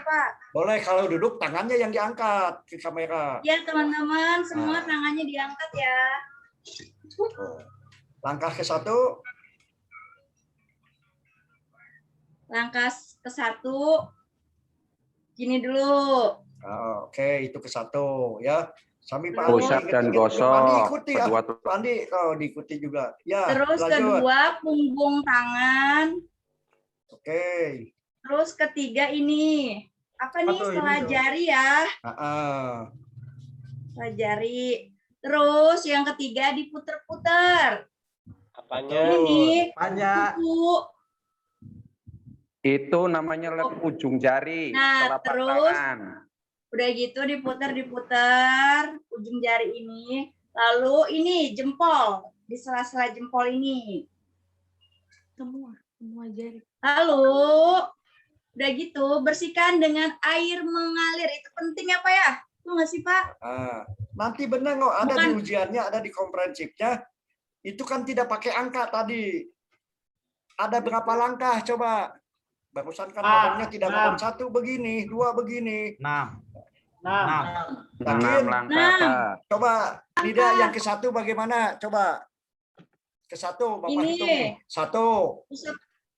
Pak. Boleh, kalau duduk tangannya yang diangkat ke kamera. Ya teman-teman, semua tangannya diangkat ya. Langkah ke-1. Langkah ke-1. Gini dulu. Oke, itu ke-1 ya. Sambil Pak Terus, Pusat dan Andi gosok. ikuti ya. Pak Andi diikuti juga. Ya, terus lanjut. kedua, punggung tangan. Oke. Terus ketiga ini. Apa nih? Setelah jari ya. Setelah jari. Terus yang ketiga diputer-puter. Apanya? Ini kuku. Itu namanya ujung jari. Nah, telapak terus tangan. udah gitu diputer-diputer ujung jari ini. Lalu ini jempol. Di sela-sela jempol ini. Semua jari. Lalu udah gitu bersihkan dengan air mengalir. Itu penting apa ya? Itu nggak sih Pak? Nanti benar kok ada di ujiannya, ada di komprehensifnya. Itu kan tidak pakai angka tadi. Ada berapa langkah coba? Barusan kan ngomongnya tidak ngomong 1 begini, 2 begini. 6 langkah. Coba Nida yang ke-1 bagaimana? Coba ke-1 Bapak hitung. 1.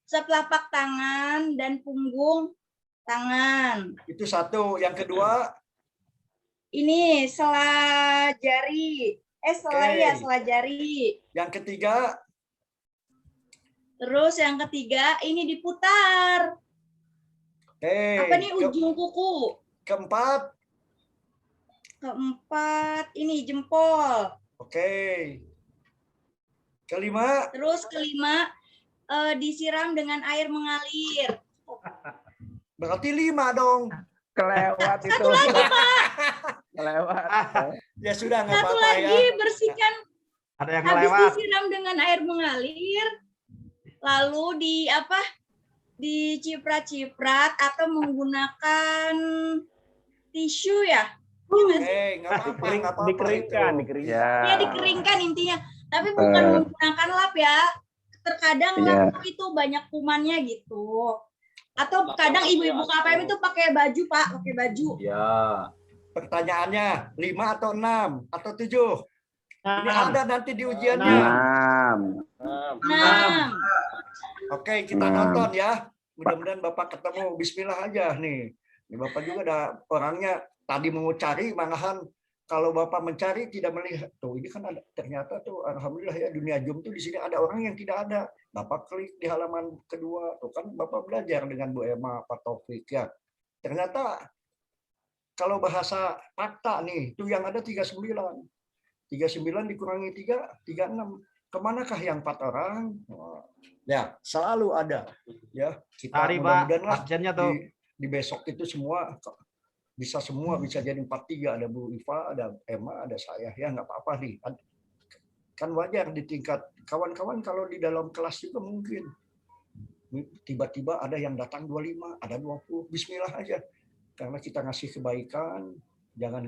Telapak tangan dan punggung tangan. Itu 1. Yang kedua? Ini sela jari. Sela jari. Yang ketiga? Terus yang ketiga ini diputar. Apa nih ujung kuku? Keempat ini jempol. Kelima? Terus kelima disiram dengan air mengalir. Berarti 5 dong. Kelewat itu. Satu lagi Pak. Kelewat. Ya sudah nggak apa-apa ya. Satu lagi bersihkan. Ada yang habis kelewat. disiram dengan air mengalir. Lalu diciprat-ciprat atau menggunakan tisu ya? Nggak apa-apa. Dikeringkan. Ya dikeringkan intinya. Tapi bukan menggunakan lap ya. Terkadang lap itu banyak kumannya gitu. Atau kadang ibu-ibu KPM itu pakai baju Pak, pakai baju. Ya. Pertanyaannya 5 atau 6 atau 7? Ini ada nanti di ujiannya. 6. Oke, kita nonton ya. Mudah-mudahan Bapak ketemu. Bismillah aja nih. Ini Bapak juga ada orangnya tadi mau cari, malahan kalau Bapak mencari tidak melihat. Tuh, ini kan ada ternyata tuh alhamdulillah ya dunia Zoom tuh di sini ada orang yang tidak ada. Bapak klik di halaman kedua. Tuh kan Bapak belajar dengan Bu Emma, Pak Taufik ya. Ternyata kalau bahasa fakta nih, tuh yang ada 39. 39 dikurangi 3, 36. Kemanakah yang 4 orang? Ya, selalu ada. Ya, kita mudah-mudahan di besok itu semua bisa jadi 43. Ada Bu Iva, ada Emma, ada saya. Ya, nggak apa-apa nih. Kan wajar di tingkat kawan-kawan kalau di dalam kelas juga mungkin. Tiba-tiba ada yang datang 25, ada 20. Bismillah aja. Karena kita ngasih kebaikan, jangan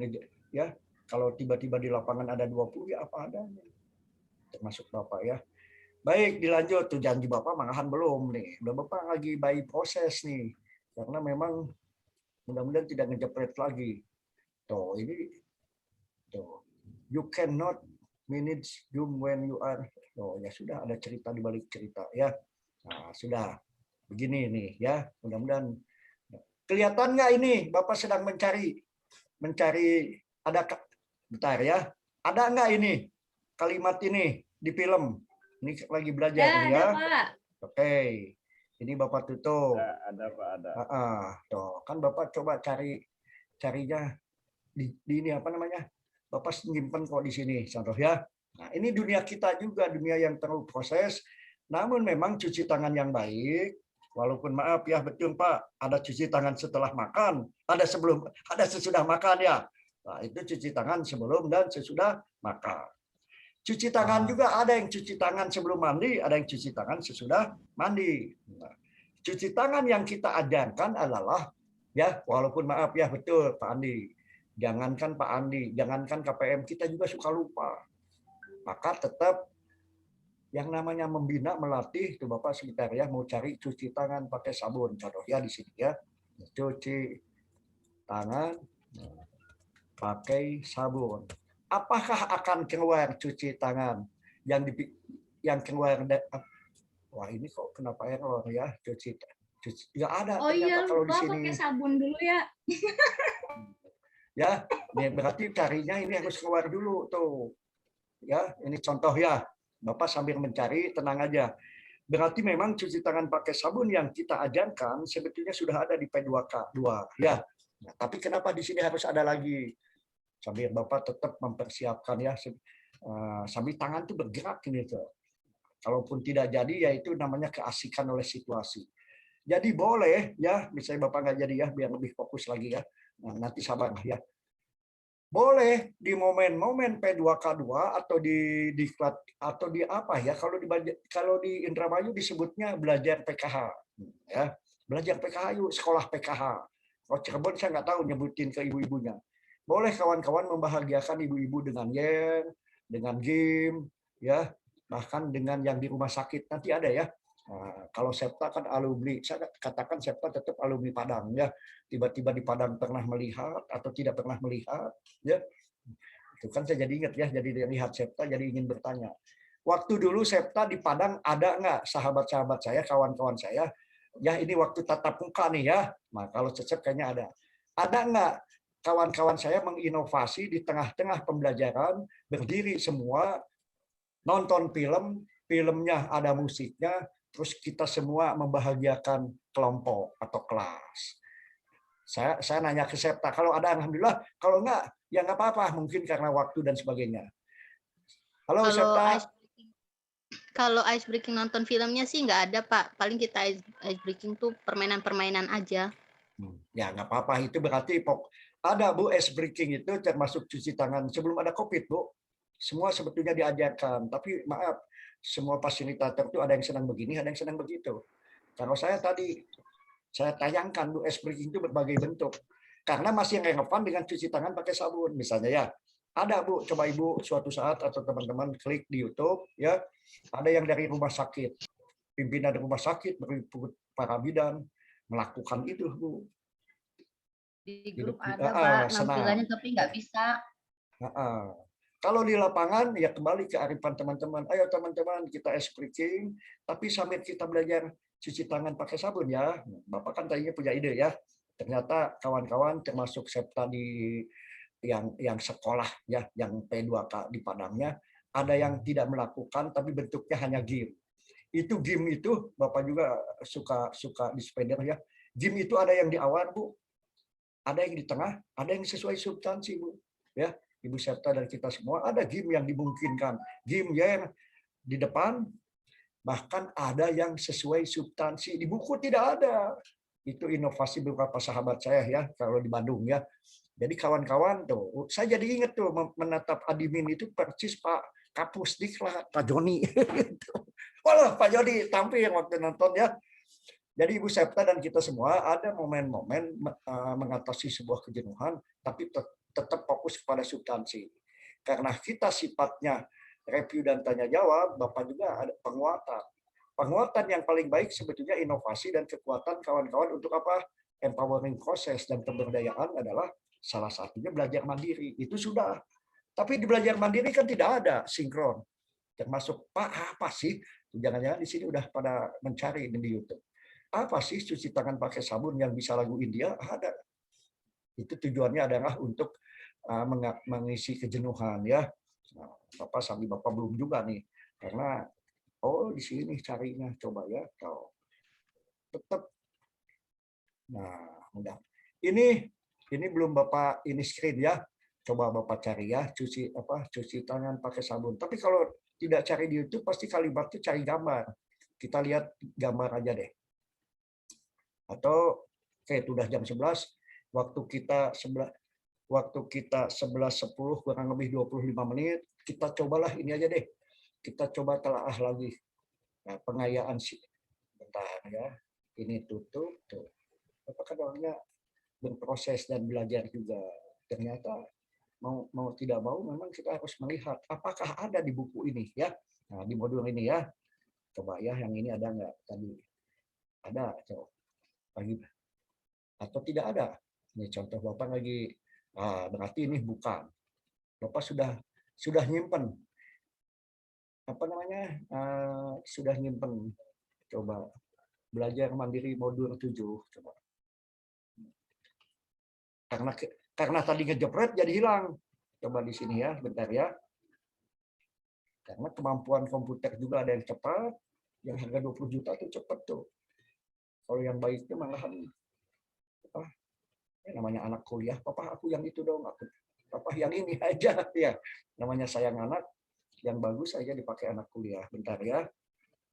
ya. Kalau tiba-tiba di lapangan ada 20, ya apa adanya. Termasuk Bapak ya. Baik, dilanjut. Tuh janji Bapak malahan belum nih. Udah Bapak lagi by proses nih. Karena memang mudah-mudahan tidak ngejepret lagi. Tuh, ini. Tuh. You cannot manage Zoom when you are. Tuh, ya sudah ada cerita di balik cerita ya. Nah, sudah. Begini nih ya. Mudah-mudahan. Kelihatan nggak ini Bapak sedang mencari ada. Bentar ya. Ada nggak ini kalimat ini di film? Ini lagi belajar nih ya. Oke. Ini Bapak tutup. Ada Pak, ada. Tuh, kan Bapak coba carinya di ini apa namanya? Bapak simpen kok di sini contoh ya. Nah, ini dunia kita juga, dunia yang terus proses. Namun memang cuci tangan yang baik, walaupun maaf ya betul Pak, ada cuci tangan setelah makan, ada sesudah makan ya. Nah, itu cuci tangan sebelum dan sesudah makan. Cuci tangan juga ada yang cuci tangan sebelum mandi, ada yang cuci tangan sesudah mandi. Nah, cuci tangan yang kita ajarkan adalah ya, walaupun maaf ya betul Pak Andi. Jangankan Pak Andi, jangankan KPM, kita juga suka lupa. Maka tetap yang namanya membina, melatih, itu Bapak sebentar ya, mau cari cuci tangan pakai sabun, contoh ya di sini ya. Cuci tangan pakai sabun. Apakah akan keluar cuci tangan yang keluar wah ini kok kenapa error ya cuci nggak ada Oh iya, ternyata kalau di lupa sini pakai sabun dulu ya. ya ini berarti carinya ini harus keluar dulu tuh ya ini contoh ya Bapak sambil mencari tenang aja berarti memang cuci tangan pakai sabun yang kita ajarkan sebetulnya sudah ada di P2K2 ya nah, tapi kenapa di sini harus ada lagi sambil Bapak tetap mempersiapkan ya sambil tangan tuh bergerak ini tuh kalaupun tidak jadi ya itu namanya keasikan oleh situasi. Jadi boleh ya, misalnya Bapak nggak jadi ya, biar lebih fokus lagi ya. Nah, nanti sabar ya. Boleh di momen-momen P2K2 atau di apa ya? Kalau di Indramayu disebutnya belajar PKH ya. Belajar PKH yuk, sekolah PKH. Kalau Cirebon saya nggak tahu nyebutin ke ibu-ibunya. Boleh kawan-kawan membahagiakan ibu-ibu dengan yen, dengan game ya, bahkan dengan yang di rumah sakit nanti ada ya. Nah, kalau Septa kan alumni, saya katakan Septa tetap alumni Padang ya. Tiba-tiba di Padang pernah melihat atau tidak pernah melihat ya. Itu kan saya jadi ingat ya, jadi lihat Septa jadi ingin bertanya. Waktu dulu Septa di Padang ada nggak sahabat-sahabat saya, kawan-kawan saya? Ya ini waktu tatap muka nih ya. Nah kalau Cecep kayaknya ada. Ada nggak kawan-kawan saya menginovasi di tengah-tengah pembelajaran berdiri semua nonton film, filmnya ada musiknya, terus kita semua membahagiakan kelompok atau kelas. Saya nanya ke Septa, kalau ada alhamdulillah, kalau enggak ya enggak apa-apa, mungkin karena waktu dan sebagainya. Halo Septa. Kalau ice breaking nonton filmnya sih nggak ada Pak, paling kita ice breaking tuh permainan-permainan aja. Ya nggak apa-apa, itu berarti ada Bu ice breaking itu termasuk cuci tangan sebelum ada COVID Bu. Semua sebetulnya diajarkan, tapi maaf, semua fasilitator itu ada yang senang begini, ada yang senang begitu. Kalau saya tadi, saya tayangkan Bu ice breaking itu berbagai bentuk. Karena masih relevan dengan cuci tangan pakai sabun. Misalnya ya, ada Bu, coba Ibu suatu saat atau teman-teman klik di YouTube, ya ada yang dari rumah sakit. Pimpinan rumah sakit, para bidan, melakukan itu Bu. Di grup ada Pak, nampilannya tapi nggak bisa. Kalau di lapangan ya kembali ke kearifan teman-teman. Ayo teman-teman kita ice breaking, tapi sambil kita belajar cuci tangan pakai sabun ya. Bapak kan tadinya punya ide ya. Ternyata kawan-kawan termasuk Septa di yang sekolah ya, yang P2K di Padangnya, ada yang tidak melakukan tapi bentuknya hanya game. Itu game itu Bapak juga suka di sepeda ya. Game itu ada yang di awal Bu, ada yang di tengah, ada yang sesuai substansi Bu. Ya. Ibu Septa dan kita semua ada game yang dimungkinkan, game yang di depan, bahkan ada yang sesuai substansi di buku tidak ada. Itu inovasi beberapa sahabat saya ya kalau di Bandung ya. Jadi kawan-kawan tuh, saya jadi ingat tuh menatap admin itu persis Pak Kapus Diklat, Pak Joni. Walah Pak Joni tampil yang waktu nonton ya. Jadi Ibu Septa dan kita semua ada momen-momen mengatasi sebuah kejenuhan, tapi tetap fokus kepada substansi. Karena kita sifatnya review dan tanya jawab, Bapak juga ada penguatan. Penguatan yang paling baik sebetulnya inovasi dan kekuatan kawan-kawan untuk apa? Empowering proses dan pemberdayaan adalah salah satunya belajar mandiri. Itu sudah. Tapi di belajar mandiri kan tidak ada sinkron. Termasuk Pak apa sih? Jangan-jangan di sini udah pada mencari di YouTube. Apa sih cuci tangan pakai sabun yang bisa lagu India? Ada. Itu tujuannya adalah untuk mengisi kejenuhan ya. Nah, Bapak sambil Bapak belum juga nih. Karena di sini carinya coba ya kau. Tetap. Nah, udah. Ini belum Bapak ini screen ya. Coba Bapak cari ya cuci tangan pakai sabun. Tapi kalau tidak cari di YouTube pasti kalimatnya cari gambar. Kita lihat gambar aja deh. Atau itu udah jam 11, waktu kita 11.10 kurang lebih 25 menit, kita cobalah ini aja deh. Kita coba telaah lagi. Nah, pengayaan sih. Bentar ya. Ini tutup tuh. Apakah orangnya berproses dan belajar juga. Ternyata mau tidak mau memang kita harus melihat apakah ada di buku ini ya. Nah, di modul ini ya. Coba ya yang ini ada nggak tadi? Ada, coba. Atau tidak ada. Ini contoh Bapak lagi, berarti ini bukan. Bapak sudah nyimpen, apa namanya, sudah nyimpen. Coba belajar mandiri modul 7. Coba. Karena tadi ngejepret jadi hilang. Coba di sini ya, bentar ya. Karena kemampuan komputer juga ada yang cepat, yang harga 20 juta itu cepat tuh. Kalau yang baiknya malahan namanya anak kuliah, papa aku yang itu dong, papa yang ini aja ya. Namanya sayang anak, yang bagus aja dipakai anak kuliah. Bentar ya.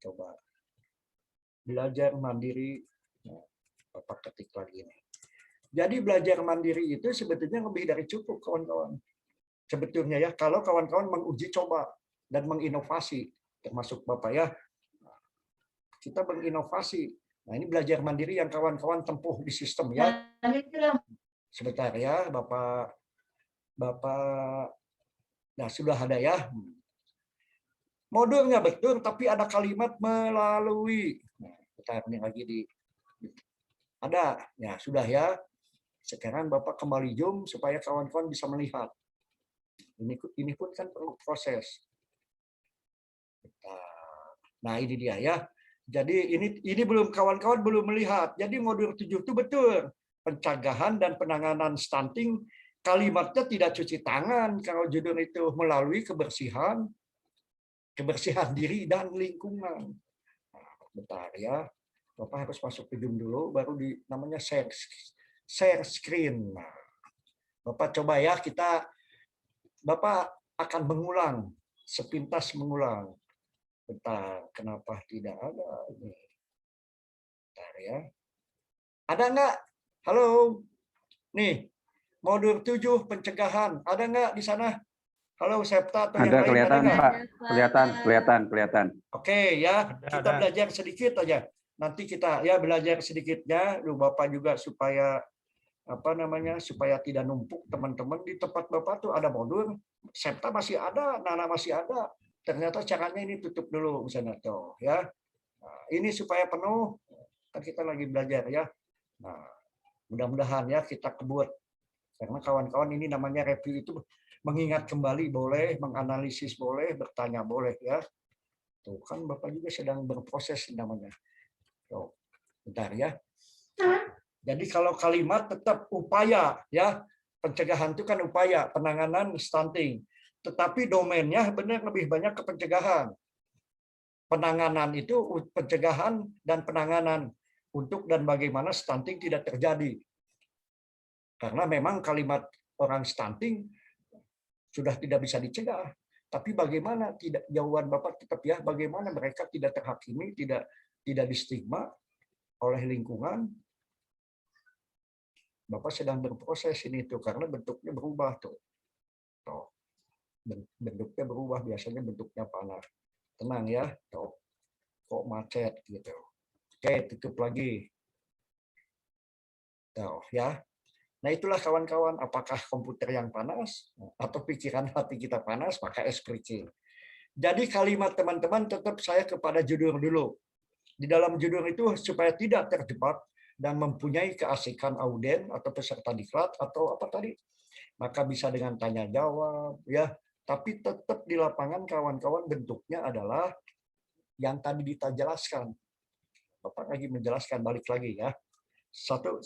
Coba belajar mandiri. Nah, papa ketik lagi nih. Jadi belajar mandiri itu sebetulnya lebih dari cukup, kawan-kawan. Sebetulnya ya, kalau kawan-kawan menguji coba dan menginovasi, termasuk Bapak ya, kita menginovasi. Nah, ini belajar mandiri yang kawan-kawan tempuh di sistem ya. Sebentar ya, Bapak, nah sudah ada ya. Modulnya betul, tapi ada kalimat melalui. Nah, bentar, ini lagi ada, ya sudah ya. Sekarang Bapak kembali zoom supaya kawan-kawan bisa melihat. Ini pun kan perlu proses. Nah, ini dia ya. Jadi ini belum kawan-kawan belum melihat. Jadi modul 7 itu betul. Pencegahan dan penanganan stunting, kalimatnya tidak cuci tangan kalau judul itu, melalui kebersihan diri dan lingkungan. Nah, bentar ya. Bapak harus masuk ke Zoom dulu baru namanya share screen. Nah, Bapak coba ya, Bapak akan mengulang, sepintas mengulang. Bentar, kenapa tidak ada ini? Bentar ya. Ada nggak? Halo? Nih, modul 7 pencegahan. Ada nggak di sana? Halo, Septa atau yang lain? Kelihatan, ada Pak. Kelihatan. Oke ya, kita belajar sedikit aja. Nanti kita ya belajar sedikitnya. Lu Bapak juga supaya supaya tidak numpuk teman-teman di tempat Bapak tuh ada modul. Septa masih ada, Nana masih ada. Ternyata caranya ini tutup dulu misalnya tuh ya. Nah, ini supaya penuh. Kan kita lagi belajar ya. Nah, mudah-mudahan ya kita kebut. Karena kawan-kawan ini namanya review itu mengingat kembali boleh, menganalisis boleh, bertanya boleh ya. Tuh kan Bapak juga sedang berproses namanya. Tuh, bentar ya. Jadi kalau kalimat tetap upaya ya, pencegahan itu kan upaya penanganan stunting. Tetapi domainnya benar lebih banyak ke pencegahan. Penanganan itu pencegahan dan penanganan untuk dan bagaimana stunting tidak terjadi. Karena memang kalimat orang stunting sudah tidak bisa dicegah. Tapi bagaimana tidak, jawaban Bapak tetap ya, bagaimana mereka tidak terhakimi, tidak distigma oleh lingkungan. Bapak sedang berproses ini tuh karena bentuknya berubah tuh. Tuh. Bentuknya berubah, biasanya bentuknya panah. Tenang ya, tuh. Kok macet gitu. Oke, tutup lagi. Tuh ya. Nah, itulah kawan-kawan, apakah komputer yang panas atau pikiran hati kita panas, maka es breaking. Jadi kalimat teman-teman tetap saya kepada judul dulu. Di dalam judul itu supaya tidak terjebak dan mempunyai keasikan auden atau peserta diklat atau apa tadi, maka bisa dengan tanya jawab ya, tapi tetap di lapangan kawan-kawan bentuknya adalah yang tadi kita jelaskan. Bapak lagi menjelaskan, balik lagi ya, satu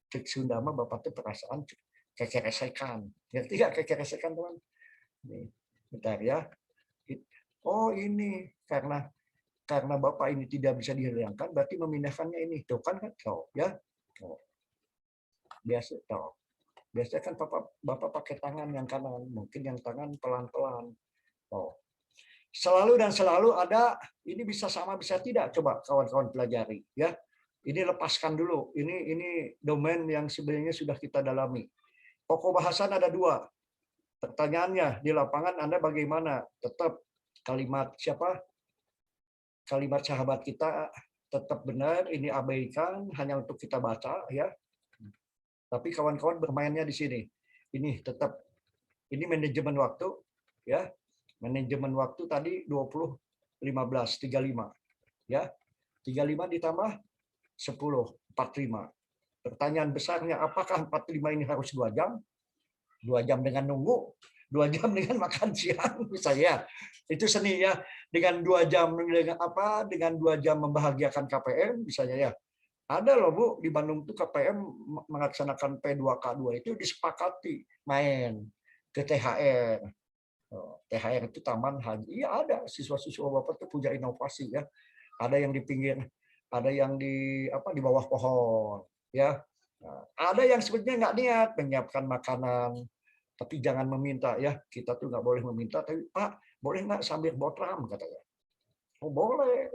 cek Sunda mah Bapak tuh perasaan kekeresekan, ngerti nggak kekeresekan teman? Nih, bentar ya. Oh ini karena Bapak ini tidak bisa dihilangkan, berarti memindahkannya ini. Tuh kan tuh ya. Tuh. Biasa kan Bapak pakai tangan yang kanan, mungkin yang tangan pelan-pelan. Tuh. Selalu ada, ini bisa sama bisa tidak, coba kawan-kawan pelajari ya. Ini lepaskan dulu. Ini domain yang sebenarnya sudah kita dalami. Pokok bahasan ada 2. Pertanyaannya di lapangan Anda bagaimana? Tetap kalimat siapa? Kalimat sahabat kita tetap benar, ini abaikan hanya untuk kita baca ya. Tapi kawan-kawan bermainnya di sini. Ini tetap ini manajemen waktu ya. Manajemen waktu tadi 20 15 35 ya. 35 ditambah 10 45. Pertanyaan besarnya, apakah 45 ini harus 2 jam? 2 jam dengan nunggu, 2 jam dengan makan siang, misalnya. Itu seni ya. Dengan 2 jam dengan apa? Dengan 2 jam membahagiakan KPM, misalnya ya. Ada loh Bu, di Bandung tuh KPM melaksanakan P2K2 itu disepakati main ke THR. THR itu Taman Haji. Iya ada, siswa-siswa Bapak tuh punya inovasi ya. Ada yang di pinggir, ada yang di apa di bawah pohon, ya. Nah, ada yang sebenarnya nggak niat menyiapkan makanan, tapi jangan meminta ya. Kita tuh nggak boleh meminta, tapi Pak boleh nggak sambil botram katanya. Oh boleh.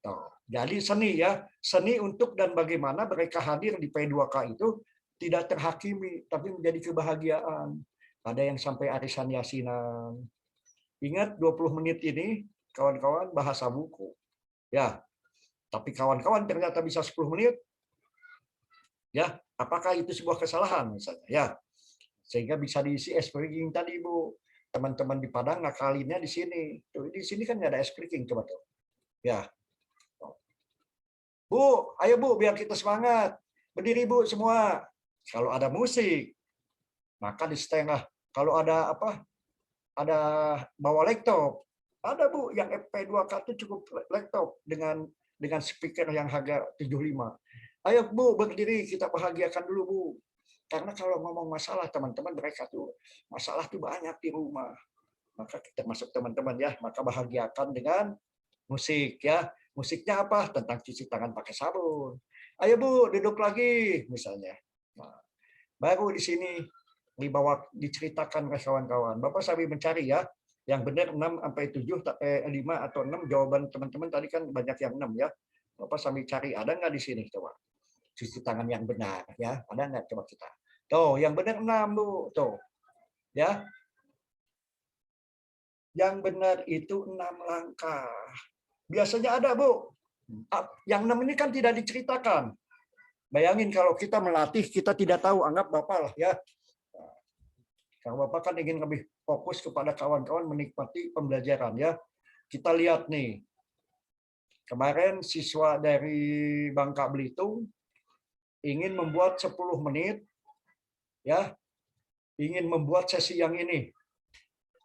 Nah, jadi seni ya, seni untuk dan bagaimana mereka hadir di P2K itu tidak terhakimi, tapi menjadi kebahagiaan. Ada yang sampai arisan yasinan. Ingat 20 menit ini kawan-kawan bahasa buku. Ya, tapi kawan-kawan ternyata bisa 10 menit. Ya, apakah itu sebuah kesalahan misalnya? Ya, sehingga bisa diisi ice breaking tadi Bu. Teman-teman di Padang ngakalinnya di sini. Tuh, di sini kan nggak ada ice breaking coba tuh. Ya. Bu, ayo Bu, biar kita semangat. Berdiri Bu semua. Kalau ada musik, maka di setengah. Kalau ada apa? Ada bawa laptop. Ada Bu, yang P2K itu cukup laptop dengan speaker yang harga 75. Ayo Bu, berdiri kita bahagiakan dulu Bu. Karena kalau ngomong masalah teman-teman mereka tuh masalah tuh banyak di rumah. Maka kita masuk teman-teman ya, maka bahagiakan dengan musik ya. Musiknya apa? Tentang cuci tangan pakai sabun. Ayo Bu, duduk lagi misalnya. Nah, baru di sini diceritakan ke kawan-kawan. Bapak sambil mencari ya. Yang benar 6 sampai 7 5 atau 6 jawaban teman-teman tadi kan banyak yang 6 ya. Bapak sambil cari ada nggak di sini coba. Cuci tangan yang benar ya. Ada nggak coba kita. Tuh, yang benar 6 Bu. Tuh. Ya. Yang benar itu 6 langkah. Biasanya ada Bu. Yang 6 ini kan tidak diceritakan. Bayangin kalau kita melatih kita tidak tahu, anggap Bapak lah ya. Kalau Bapak kan ingin lebih fokus kepada kawan-kawan menikmati pembelajaran ya. Kita lihat nih. Kemarin siswa dari Bangka Belitung ingin membuat 10 menit ya. Ingin membuat sesi yang ini.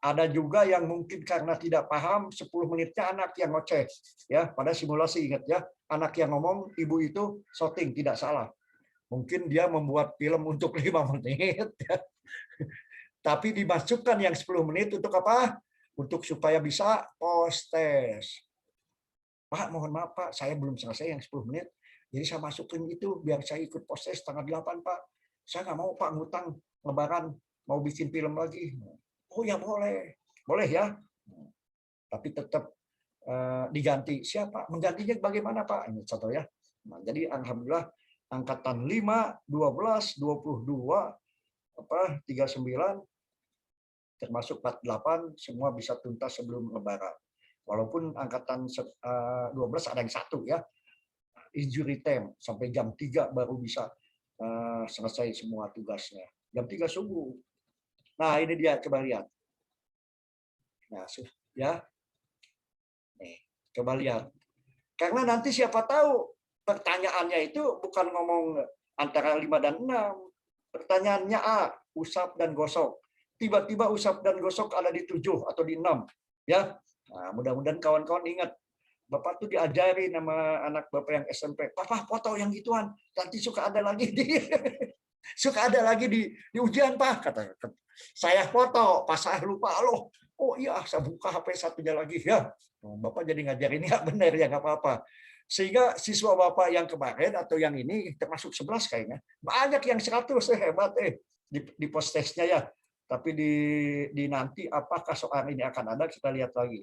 Ada juga yang mungkin karena tidak paham 10 menitnya anak yang ngoceh ya, pada simulasi ingat ya. Anak yang ngomong ibu itu shooting tidak salah. Mungkin dia membuat film untuk 5 menit ya. Tapi dimasukkan yang 10 menit untuk apa? Untuk supaya bisa post test. Pak, mohon maaf Pak, saya belum selesai yang 10 menit. Jadi saya masukin itu biar saya ikut post test tanggal 8 Pak. Saya nggak mau Pak ngutang lebaran, mau bikin film lagi. Oh ya boleh. Boleh ya. Tapi tetap diganti. Siapa? Menggantinya bagaimana Pak? Ini contoh ya. Nah, jadi alhamdulillah angkatan 5, 12, 22, 39 termasuk 48 semua bisa tuntas sebelum lebaran. Walaupun angkatan 12 ada yang 1 ya. Injury time sampai jam 3 baru bisa selesai semua tugasnya. Jam 3 subuh. Nah, ini dia coba lihat. Nah, ya. Nih, coba lihat. Karena nanti siapa tahu pertanyaannya itu bukan ngomong antara 5 dan 6. Pertanyaannya A, usap dan gosok. Tiba-tiba usap dan gosok ada di 7 atau di 6. Ya. Nah, mudah-mudahan kawan-kawan ingat. Bapak tuh diajari nama anak Bapak yang SMP. Papa foto yang gituan. Nanti suka ada lagi di ujian Pak. Kata saya foto, pas saya lupa loh. Oh iya, saya buka HP satunya lagi ya. Bapak jadi ngajarin nggak benar ya nggak apa-apa. Sehingga siswa Bapak yang kemarin atau yang ini termasuk 11 kayaknya. Banyak yang 100 hebat di post testnya ya. Tapi di nanti apakah soal ini akan ada kita lihat lagi.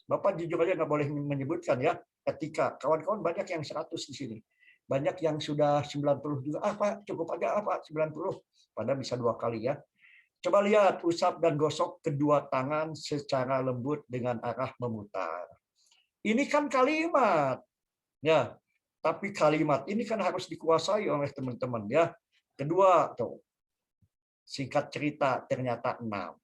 Bapak jujur aja nggak boleh menyebutkan ya etika. Kawan-kawan banyak yang 100 di sini. Banyak yang sudah 90 juga. Pak, cukup aja Pak 90. Padahal bisa 2 kali ya. Coba lihat usap dan gosok kedua tangan secara lembut dengan arah memutar. Ini kan kalimat. Ya. Tapi kalimat ini kan harus dikuasai oleh teman-teman ya. Kedua tuh. Singkat cerita ternyata 6.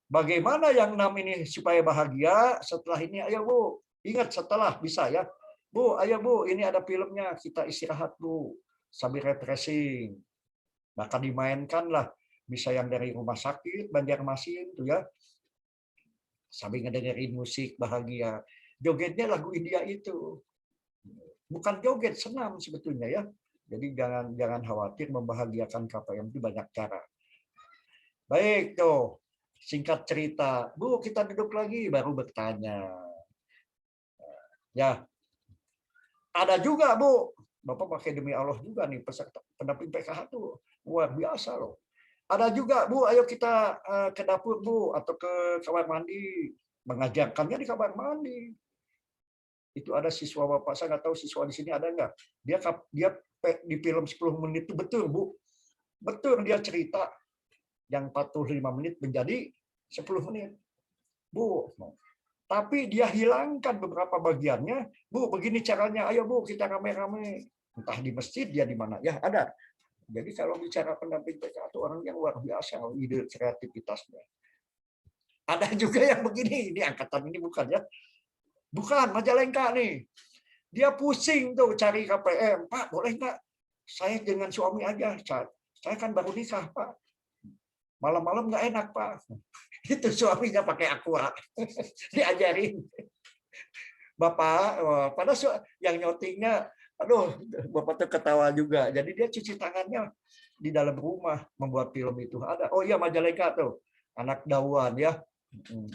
Bagaimana yang 6 ini supaya bahagia? Setelah ini ayo Bu, ingat setelah bisa ya. Bu, ayo Bu, ini ada filmnya, kita istirahat Bu. sambil refreshing. Bahkan dimainkan lah, bisa yang dari rumah sakit, Banjarmasin tuh ya, sambil ngedengerin musik bahagia. Jogetnya lagu India itu. Bukan joget, senam sebetulnya ya. Jadi jangan khawatir, membahagiakan KPM itu banyak cara. Baik tuh, singkat cerita. Bu, kita duduk lagi, baru bertanya. Ya, ada juga Bu, Bapak pakai demi Allah juga nih, peserta pendamping PKH tuh luar biasa loh. Ada juga Bu, ayo kita ke dapur Bu, atau ke kamar mandi. Mengajarkannya di kamar mandi. Itu ada siswa Bapak, saya nggak tahu siswa di sini ada nggak. Dia di film 10 menit itu betul Bu. Betul dia cerita yang 45 menit menjadi 10 menit. Bu, tapi dia hilangkan beberapa bagiannya. Bu, begini caranya. Ayo Bu, kita rame-rame. Entah di masjid, dia di mana. Ya, ada. Jadi kalau bicara pendamping PKH itu orang yang luar biasa, ide kreativitasnya. Ada juga yang begini. Ini angkatan ini bukan ya. Bukan, Majalengka nih. Dia pusing tuh cari KPM. Pak, boleh nggak? Saya dengan suami aja. Saya kan baru nikah, Pak. Malam-malam nggak enak, Pak. Itu suaminya pakai aqua. Diajarin. Bapak, pada yang nyotingnya, aduh, Bapak tuh ketawa juga. Jadi dia cuci tangannya di dalam rumah membuat film itu. Ada. Oh iya, Majalengka tuh. Anak Dawan ya,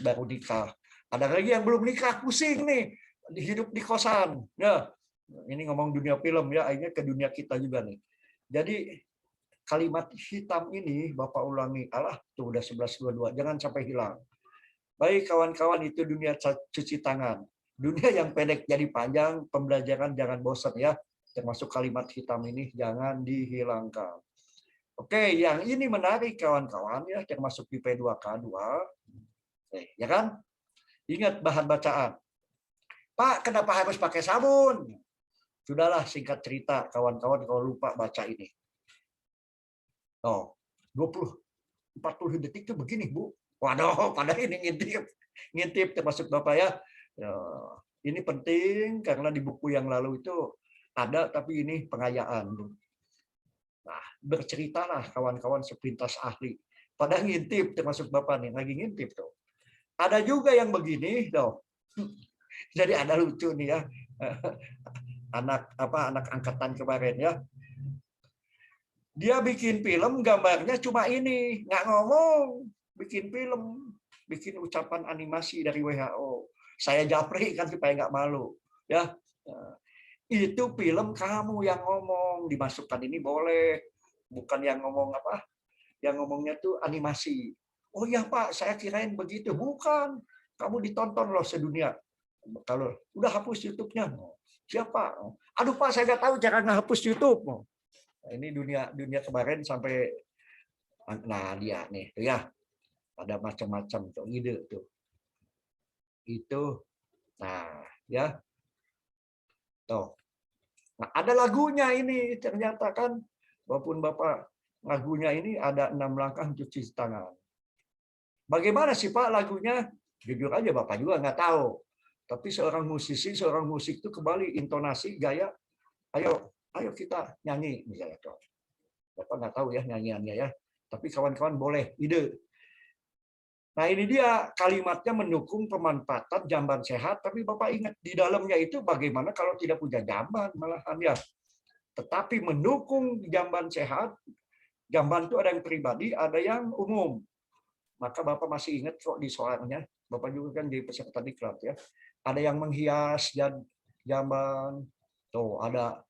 baru nikah. Ada lagi yang belum nikah, pusing nih. Hidup di kosan. Ya, ini ngomong dunia film ya, akhirnya ke dunia kita juga nih. Jadi kalimat hitam ini Bapak ulangi, alah tuh udah 11:22, jangan sampai hilang. Baik kawan-kawan, itu dunia cuci tangan. Dunia yang pendek jadi panjang, pembelajaran jangan bosan ya. Termasuk kalimat hitam ini jangan dihilangkan. Oke, yang ini menarik kawan-kawan ya, termasuk di P2K2. Ya kan? Ingat bahan bacaan. Pak, kenapa harus pakai sabun? Sudahlah, singkat cerita kawan-kawan kalau lupa baca ini. Oh, 20-40 detik itu begini, Bu. Waduh, pada ini ngintip termasuk Bapak ya. Ini penting karena di buku yang lalu itu ada, tapi ini pengayaan. Nah, berceritalah kawan-kawan sepintas ahli. Pada ngintip termasuk Bapak nih, lagi ngintip tuh. Ada juga yang begini, tuh. Jadi ada lucu nih ya. Anak angkatan kemarin ya. Dia bikin film, gambarnya cuma ini, nggak ngomong, bikin film, bikin ucapan animasi dari WHO. Saya japri kan supaya nggak malu, ya. Itu film kamu yang ngomong, dimasukkan ini boleh, bukan yang ngomong apa, yang ngomongnya tuh animasi. Oh iya Pak, saya kirain begitu, bukan. Kamu ditonton loh sedunia. Kalau udah hapus YouTube-nya, siapa? Aduh Pak, saya nggak tahu cara ngehapus YouTube. Ini dunia kemarin sampai, nah dia nih tuh ya, ada macam-macam tuh ide tuh, itu, nah ya, tuh, nah ada lagunya ini ternyata kan, walaupun Bapak lagunya ini ada 6 langkah cuci tangan. Bagaimana sih Pak lagunya? Jujur aja Bapak juga nggak tahu, tapi seorang musisi, seorang musik itu kembali intonasi, gaya, ayo kita nyanyi misalnya. Bapak nggak tahu ya nyanyiannya ya, tapi kawan-kawan boleh ide. Nah ini dia kalimatnya mendukung pemanfaatan jamban sehat, tapi Bapak ingat di dalamnya itu bagaimana kalau tidak punya jamban malahan ya. Tetapi mendukung jamban sehat, jamban itu ada yang pribadi, ada yang umum. Maka Bapak masih ingat kok di soalnya, Bapak juga kan jadi peserta diklat ya. Ada yang menghias jamban, tuh ada.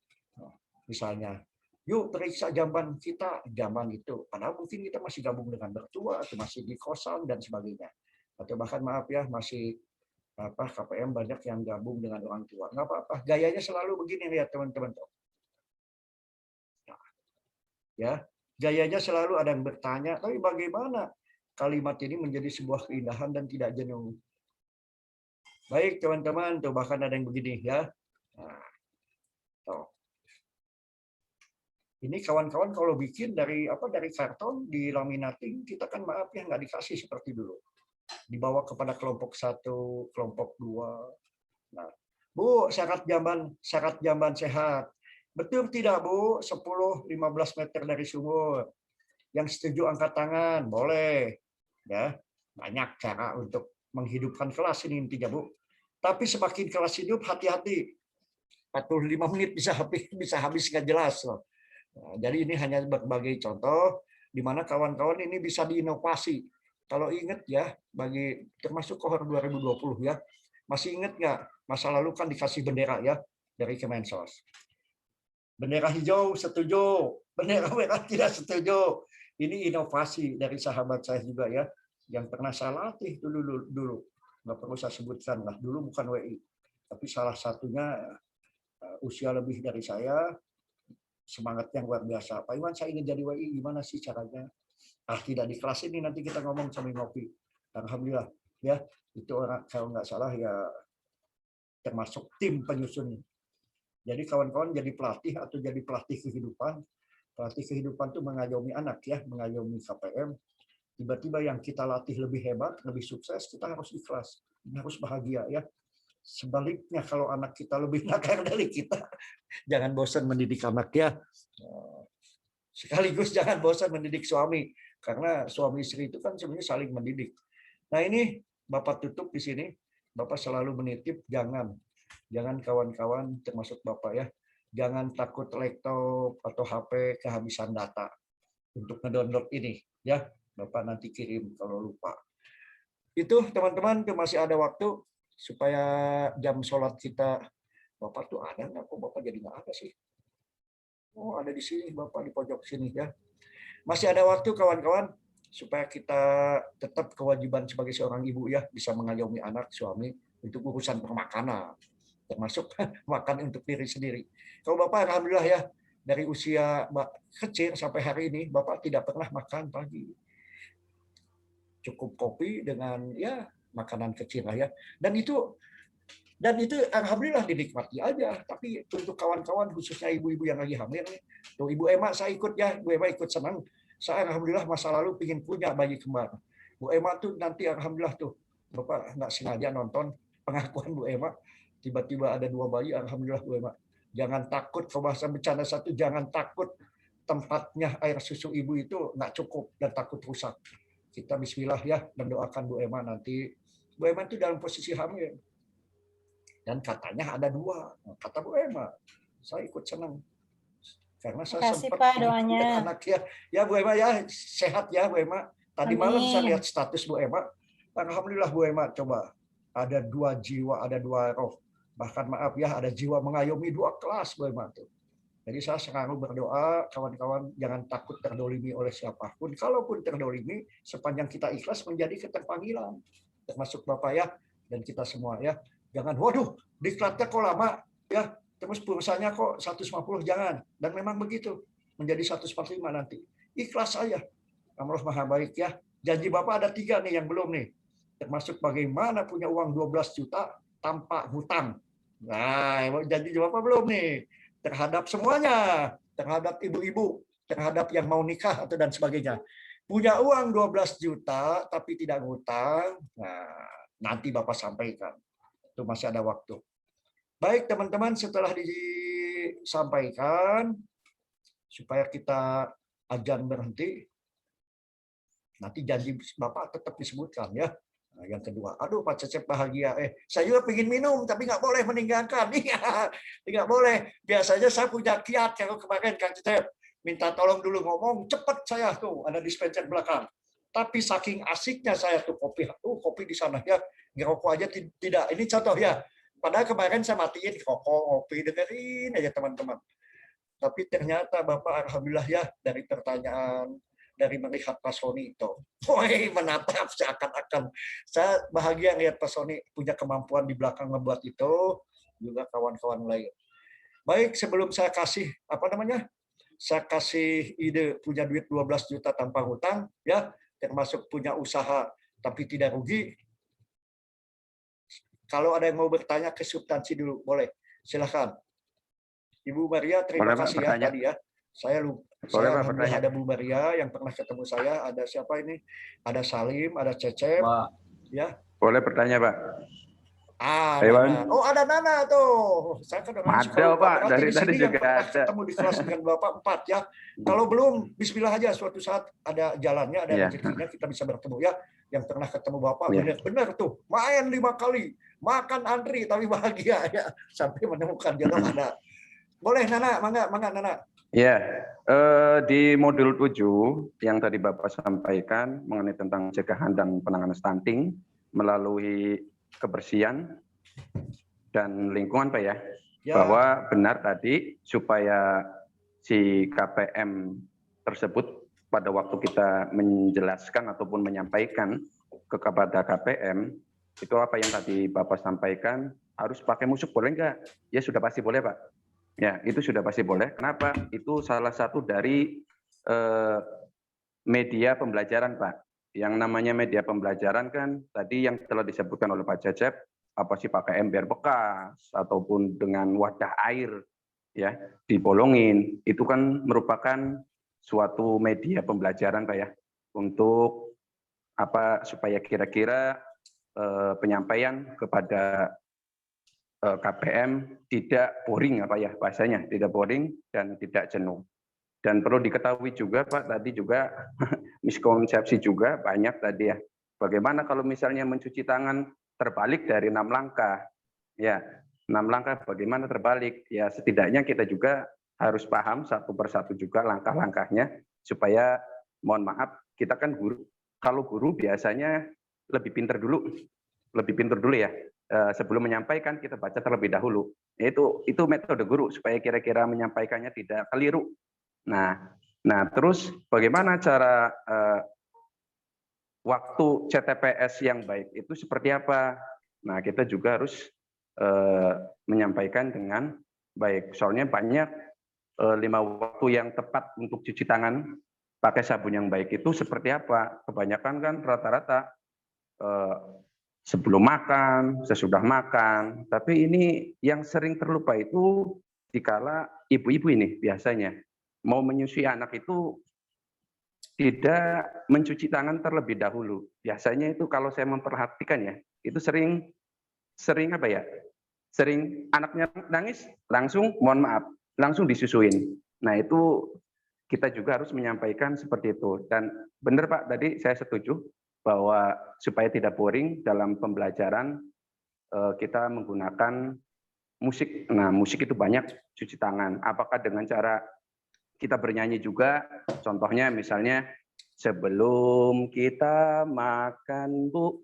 Misalnya, yuk periksa jamban kita, jamban itu. Padahal mungkin kita masih gabung dengan mertua, atau masih di kosan dan sebagainya. Atau bahkan maaf ya, masih KPM banyak yang gabung dengan orang tua. Nggak apa-apa, gayanya selalu begini lihat teman-teman. Nah, ya, gayanya selalu ada yang bertanya, tapi bagaimana kalimat ini menjadi sebuah keindahan dan tidak jenuh. Baik teman-teman, tuh bahkan ada yang begini ya. Nah, tuh. Ini kawan-kawan kalau bikin dari karton di laminating, kita kan maaf ya nggak dikasih seperti dulu. Dibawa kepada kelompok 1, kelompok 2. Nah, Bu, syarat jamban sehat. Betul tidak, Bu? 10-15 meter dari sumur. Yang setuju angkat tangan, boleh. Ya, banyak cara untuk menghidupkan kelas ini intinya, Bu. Tapi semakin kelas hidup, hati-hati. 45 menit bisa habis nggak jelas loh. Nah, jadi ini hanya berbagai contoh di mana kawan-kawan ini bisa diinovasi. Kalau ingat ya, termasuk kohort 2020 ya, masih ingat nggak masa lalu kan dikasih bendera ya dari Kemensos. Bendera hijau setuju, bendera merah tidak setuju. Ini inovasi dari sahabat saya juga ya, yang pernah saya latih dulu. Nggak perlu saya sebutkan lah, dulu bukan WI, tapi salah satunya usia lebih dari saya, semangatnya luar biasa. Pak Iwan, saya ingin jadi WI, gimana sih caranya? Tidak di kelas ini, nanti kita ngomong sambil ngopi. Alhamdulillah, ya itu orang kalau nggak salah ya termasuk tim penyusun. Jadi kawan-kawan jadi pelatih atau jadi pelatih kehidupan. Pelatih kehidupan itu mengayomi anak ya, mengayomi KPM. Tiba-tiba yang kita latih lebih hebat, lebih sukses, kita harus ikhlas, harus bahagia ya. Sebaliknya kalau anak kita lebih nakal dari kita, jangan bosan mendidik anak ya. Sekaligus jangan bosan mendidik suami, karena suami istri itu kan sebenarnya saling mendidik. Nah ini Bapak tutup di sini, Bapak selalu menitip jangan kawan-kawan termasuk Bapak ya, jangan takut laptop atau HP kehabisan data untuk ngedownload ini ya. Bapak nanti kirim kalau lupa. Itu teman-teman, itu masih ada waktu supaya jam sholat kita. Bapak tuh ada nggak? Kok Bapak jadi nggak ada sih? Oh, ada di sini Bapak di pojok sini ya. Masih ada waktu kawan-kawan supaya kita tetap kewajiban sebagai seorang ibu ya, bisa mengayomi anak, suami untuk urusan permakanan, termasuk makan untuk diri sendiri. Kalau Bapak alhamdulillah ya, dari usia kecil sampai hari ini Bapak tidak pernah makan pagi. Cukup kopi dengan ya makanan kecil lah ya. Dan itu alhamdulillah dinikmati aja. Tapi untuk kawan-kawan khususnya ibu-ibu yang lagi hamil nih, tuh Ibu Emma saya ikut ya, Bu Emma ikut senang. Saya alhamdulillah masa lalu ingin punya bayi kembar. Bu Emma tuh nanti alhamdulillah tuh Bapak nggak sengaja nonton pengakuan Bu Emma, tiba-tiba ada 2 bayi, alhamdulillah Bu Emma. Jangan takut, kalau bahasa bencana satu, jangan takut tempatnya air susu ibu itu nggak cukup dan takut rusak. Kita bismillah ya, mendoakan Bu Emma nanti. Bu Emma itu dalam posisi hamil. Dan katanya ada 2. Kata Bu Emma, saya ikut senang. Karena saya sempat Pak doanya. Anak ya. Ya Bu Emma ya, sehat ya Bu Emma. Tadi malam saya lihat status Bu Emma. Alhamdulillah Bu Emma, coba. Ada 2 jiwa, ada 2 roh. Bahkan maaf ya, ada jiwa mengayomi 2 kelas Bu Emma tuh. Jadi saya selalu berdoa, kawan-kawan jangan takut terdolimi oleh siapapun. Kalaupun terdolimi, sepanjang kita ikhlas menjadi keterpanggilan. Termasuk Bapak ya, dan kita semua ya. Jangan, waduh, diklatnya kok lama, ya. Terus pulsanya kok 150, jangan. Dan memang begitu, menjadi 145 nanti. Ikhlas saja. Allah Maha Baik ya. Janji Bapak ada 3 nih yang belum nih. Termasuk bagaimana punya uang 12 juta tanpa hutang. Nah, janji Bapak belum nih. Terhadap semuanya, terhadap ibu-ibu, terhadap yang mau nikah atau dan sebagainya. Punya uang 12 juta tapi tidak ngutang, nah nanti Bapak sampaikan. Itu masih ada waktu. Baik teman-teman, setelah disampaikan supaya kita azan berhenti, nanti janji Bapak tetap disebutkan ya. Nah, yang kedua, aduh Pak Cecep bahagia. Saya juga pengen minum, tapi nggak boleh meninggalkan. Nggak boleh. Biasanya saya punya kiat kalau kemarin Kang Cecep minta tolong dulu ngomong, cepet saya tuh ada dispenser belakang. Tapi saking asiknya saya tuh kopi di sana ya, ngerokok aja tidak. Ini contoh ya. Padahal kemarin saya matiin rokok, kopi, dengerin aja teman-teman. Tapi ternyata Bapak alhamdulillah ya dari pertanyaan, dari melihat Pak Sony itu. Woi, menatap seakan-akan. Saya bahagia lihat Pak Sony punya kemampuan di belakang membuat itu, juga kawan-kawan lain. Baik, sebelum saya kasih, saya kasih ide punya duit 12 juta tanpa hutang, ya, termasuk punya usaha tapi tidak rugi. Kalau ada yang mau bertanya ke substansi dulu, boleh. Silakan. Ibu Maria, terima kasih ya tadi ya. Saya alhamdulillah ada Bu Maria yang pernah ketemu saya, ada siapa ini? Ada Salim, ada Cecep, ya. Boleh bertanya, Pak? Ayo, Nana. Oh, ada Nana tuh. Saya kan orang suka ada lupa. Pak, Berarti dari di tadi sini yang juga pernah ada. ketemu di kelas dengan Bapak 4 ya. Kalau belum, bismillah aja suatu saat ada jalannya, ada Iya. rezekinya kita bisa bertemu ya. Yang pernah ketemu Bapak Iya. benar-benar tuh main 5 kali, makan antri tapi bahagia ya sampai menemukan jodoh ada. Boleh Nana, mangga Nana. Ya, di modul 7 yang tadi Bapak sampaikan mengenai tentang pencegahan dan penanganan stunting melalui kebersihan dan lingkungan Pak ya, bahwa benar tadi supaya si KPM tersebut pada waktu kita menjelaskan ataupun menyampaikan kepada KPM, itu apa yang tadi Bapak sampaikan, harus pakai musik boleh enggak? Ya sudah pasti boleh Pak. Ya, itu sudah pasti boleh. Kenapa? Itu salah satu dari media pembelajaran, Pak. Yang namanya media pembelajaran kan tadi yang telah disebutkan oleh Pak Cecep, apa sih pakai ember bekas ataupun dengan wadah air ya dibolongin, itu kan merupakan suatu media pembelajaran, Pak ya, untuk apa supaya kira-kira penyampaian kepada KPM tidak boring apa ya bahasanya, tidak boring dan tidak jenuh. Dan perlu diketahui juga Pak, tadi juga miskonsepsi juga banyak tadi ya. Bagaimana kalau misalnya mencuci tangan terbalik dari 6 langkah? Ya, 6 langkah bagaimana terbalik? Ya setidaknya kita juga harus paham satu persatu juga langkah-langkahnya supaya mohon maaf, kita kan guru, kalau guru biasanya lebih pintar dulu ya. Sebelum menyampaikan kita baca terlebih dahulu. Itu metode guru supaya kira-kira menyampaikannya tidak keliru. Nah terus bagaimana cara waktu CTPS yang baik itu seperti apa? Nah kita juga harus menyampaikan dengan baik. Soalnya banyak 5 waktu yang tepat untuk cuci tangan pakai sabun yang baik itu seperti apa? Kebanyakan kan rata-rata sebelum makan, sesudah makan. Tapi ini yang sering terlupa itu dikala ibu-ibu ini biasanya mau menyusui anak itu tidak mencuci tangan terlebih dahulu. Biasanya itu kalau saya memperhatikan ya, itu sering apa ya? Sering anaknya nangis, langsung mohon maaf, langsung disusuin. Nah, itu kita juga harus menyampaikan seperti itu. Dan benar Pak, tadi saya setuju bahwa supaya tidak boring dalam pembelajaran kita menggunakan musik. Nah, musik itu banyak cuci tangan. Apakah dengan cara kita bernyanyi juga? Contohnya misalnya sebelum kita makan Bu,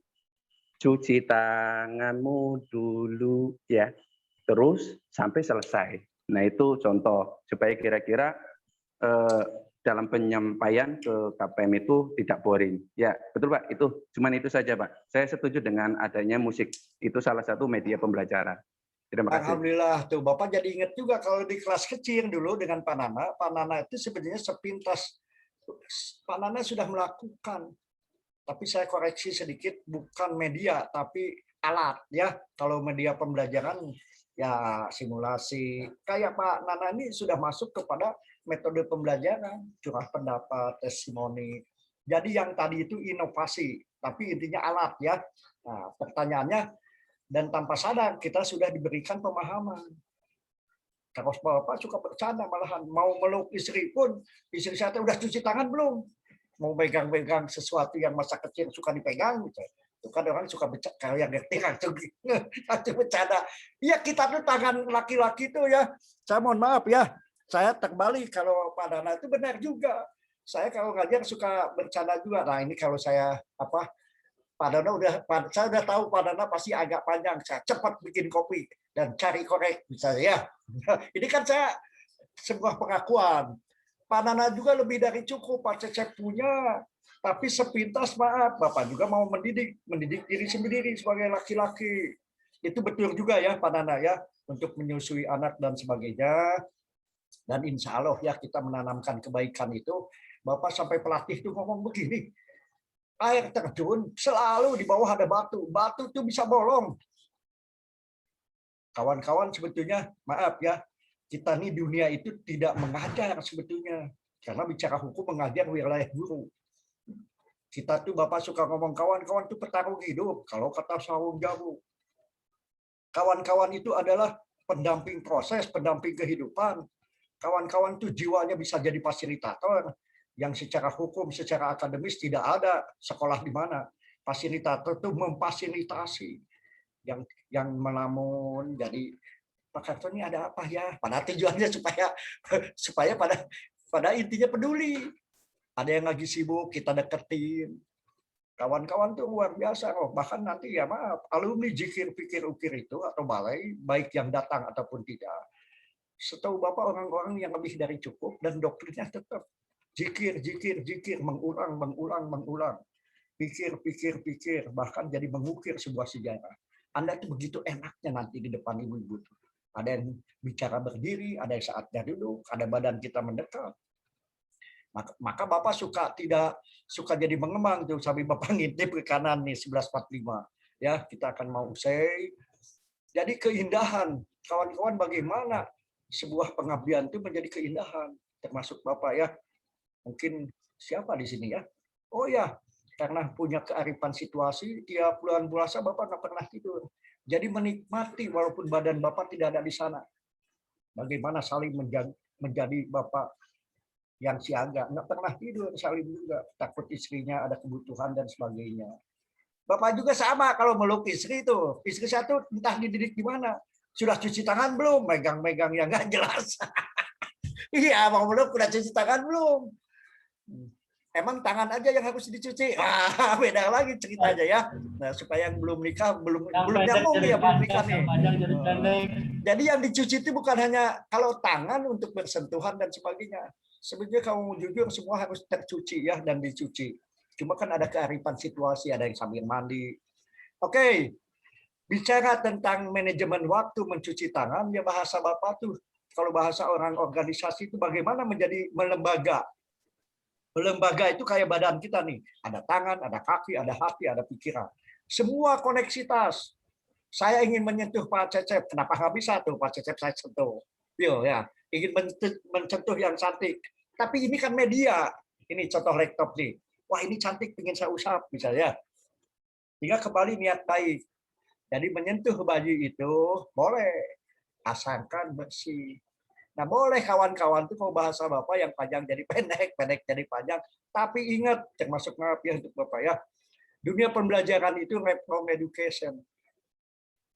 cuci tanganmu dulu ya. Terus sampai selesai. Nah, itu contoh supaya kira-kira dalam penyampaian ke KPM itu tidak boring. Ya, betul Pak, cuman itu saja Pak. Saya setuju dengan adanya musik. Itu salah satu media pembelajaran. Terima kasih. Alhamdulillah tuh Bapak jadi ingat juga kalau di kelas kecil dulu dengan Pak Nana itu sebenarnya sepintas Pak Nana sudah melakukan. Tapi saya koreksi sedikit, bukan media tapi alat ya. Kalau media pembelajaran ya simulasi. Kayak Pak Nana ini sudah masuk kepada metode pembelajaran, curah pendapat, testimoni. Jadi yang tadi itu inovasi, tapi intinya alat ya. Nah, pertanyaannya, dan tanpa sadar kita sudah diberikan pemahaman. Kalau Bapak suka bercanda malahan, mau meluk istri pun, istri saya udah cuci tangan belum? Mau pegang-pegang sesuatu yang masa kecil suka dipegang, gitu. Itu kan orang suka bercanda, kalau yang ngerti langsung bercanda. Iya kita tuh tangan laki-laki tuh ya, saya mohon maaf ya, saya terbalik kalau Pak Nana itu benar juga. Saya kalau ngajar suka bercanda juga. Nah ini kalau saya Pak Nana saya udah tahu Pak Nana pasti agak panjang. Saya cepat bikin kopi dan cari korek misalnya ya. Ini kan saya sebuah pengakuan. Pak Nana juga lebih dari cukup. Pak Cecep punya. Tapi sepintas maaf, Bapak juga mau mendidik diri sendiri sebagai laki-laki. Itu betul juga ya Pak Nana ya, untuk menyusui anak dan sebagainya. Dan insya Allah ya kita menanamkan kebaikan itu. Bapak sampai pelatih itu ngomong begini, air terjun selalu di bawah ada batu. Batu itu bisa bolong. Kawan-kawan sebetulnya, maaf ya, kita nih dunia itu tidak mengajar sebetulnya. Karena bicara hukum mengajar wilayah guru. Kita tuh Bapak suka ngomong kawan-kawan tuh petarung hidup. Kalau kata Sawung Jawu. Kawan-kawan itu adalah pendamping proses, pendamping kehidupan. Kawan-kawan itu jiwanya bisa jadi fasilitator, yang secara hukum, secara akademis tidak ada sekolah di mana. Fasilitator itu memfasilitasi, yang melamun. Jadi Pak Karto ini ada apa ya? Pada tujuannya supaya pada intinya peduli. Ada yang lagi sibuk, kita deketin. Kawan-kawan tuh luar biasa. Oh, bahkan nanti ya maaf, alumni jikir pikir ukir itu atau balai, baik yang datang ataupun tidak, setahu Bapak orang-orang yang lebih dari cukup dan doktrinnya tetap jikir, mengulang, pikir, bahkan jadi mengukir sebuah sejarah. Anda tuh begitu enaknya nanti di depan ibu-ibu. Ada yang bicara berdiri, ada yang saatnya duduk, ada badan kita mendekat. Maka Bapak tidak suka jadi mengembang tuh sampai Bapak ngintip ke kanan nih 11.45. Ya, kita akan mau usai. Jadi keindahan, kawan-kawan, bagaimana sebuah pengabdian itu menjadi keindahan, termasuk Bapak ya. Mungkin siapa di sini ya? Oh ya, karena punya kearifan situasi, tiap bulan puasa Bapak nggak pernah tidur. Jadi menikmati walaupun badan Bapak tidak ada di sana. Bagaimana saling menjadi Bapak yang siaga, nggak pernah tidur, saling juga takut istrinya ada kebutuhan dan sebagainya. Bapak juga sama kalau meluk istri itu, istri satu entah dididik gimana, sudah cuci tangan belum, megang-megang yang nggak jelas. Iya, mau meluk udah cuci tangan belum? Emang tangan aja yang harus dicuci? Beda lagi ceritanya ya. Nah, supaya yang belum nikah, belum nyambung ya, belum nikah nih. Jadi yang dicuci itu bukan hanya kalau tangan untuk bersentuhan dan sebagainya. Sebenarnya kalau jujur semua harus tercuci ya dan dicuci. Cuma kan ada kearifan situasi, ada yang sambil mandi. Oke, bicara tentang manajemen waktu mencuci tangan, ya bahasa Bapak tuh, kalau bahasa orang organisasi itu bagaimana menjadi melembaga. Lembaga itu kayak badan kita nih, ada tangan, ada kaki, ada hati, ada pikiran. Semua koneksitas. Saya ingin menyentuh Pak Cecep, kenapa nggak bisa tuh Pak Cecep saya sentuh? Yo ya, ingin mencentuh yang cantik. Tapi ini kan media. Ini contoh laptop nih. Wah ini cantik, ingin saya usap misalnya. Hingga kembali niat baik. Jadi menyentuh baju itu boleh, asalkan bersih. Nah boleh kawan-kawan tuh kalau bahasa Bapak yang panjang jadi pendek, pendek jadi panjang. Tapi ingat, termasuk maaf ya untuk Bapak ya, dunia pembelajaran itu lifelong education.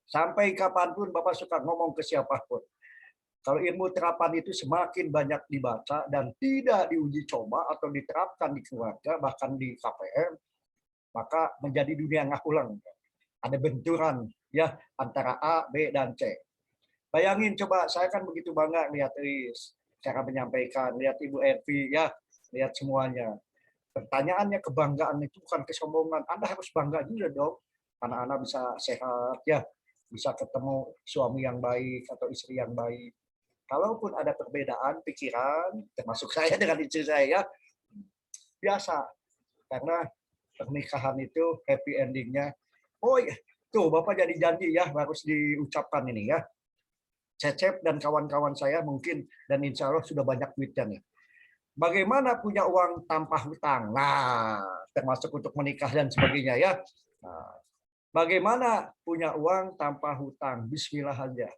Sampai kapanpun Bapak suka ngomong ke siapapun. Kalau ilmu terapan itu semakin banyak dibaca dan tidak diuji coba atau diterapkan di keluarga, bahkan di KPM, maka menjadi dunia ngahulang. Ada benturan ya antara A, B, dan C. Bayangin coba, saya kan begitu bangga lihat Iris, cara menyampaikan, lihat Ibu Evi, ya, lihat semuanya. Pertanyaannya kebanggaan itu bukan kesombongan. Anda harus bangga juga dong. Anak-anak bisa sehat, ya, bisa ketemu suami yang baik atau istri yang baik. Kalaupun ada perbedaan pikiran, termasuk saya dengan istri saya, biasa. Karena pernikahan itu happy endingnya. Oh iya, tuh Bapak jadi janji ya, harus diucapkan ini ya. Cecep dan kawan-kawan saya mungkin, dan insya Allah sudah banyak duitnya nih. Bagaimana punya uang tanpa hutang? Nah, termasuk untuk menikah dan sebagainya ya. Nah, bagaimana punya uang tanpa hutang? Bismillah aja.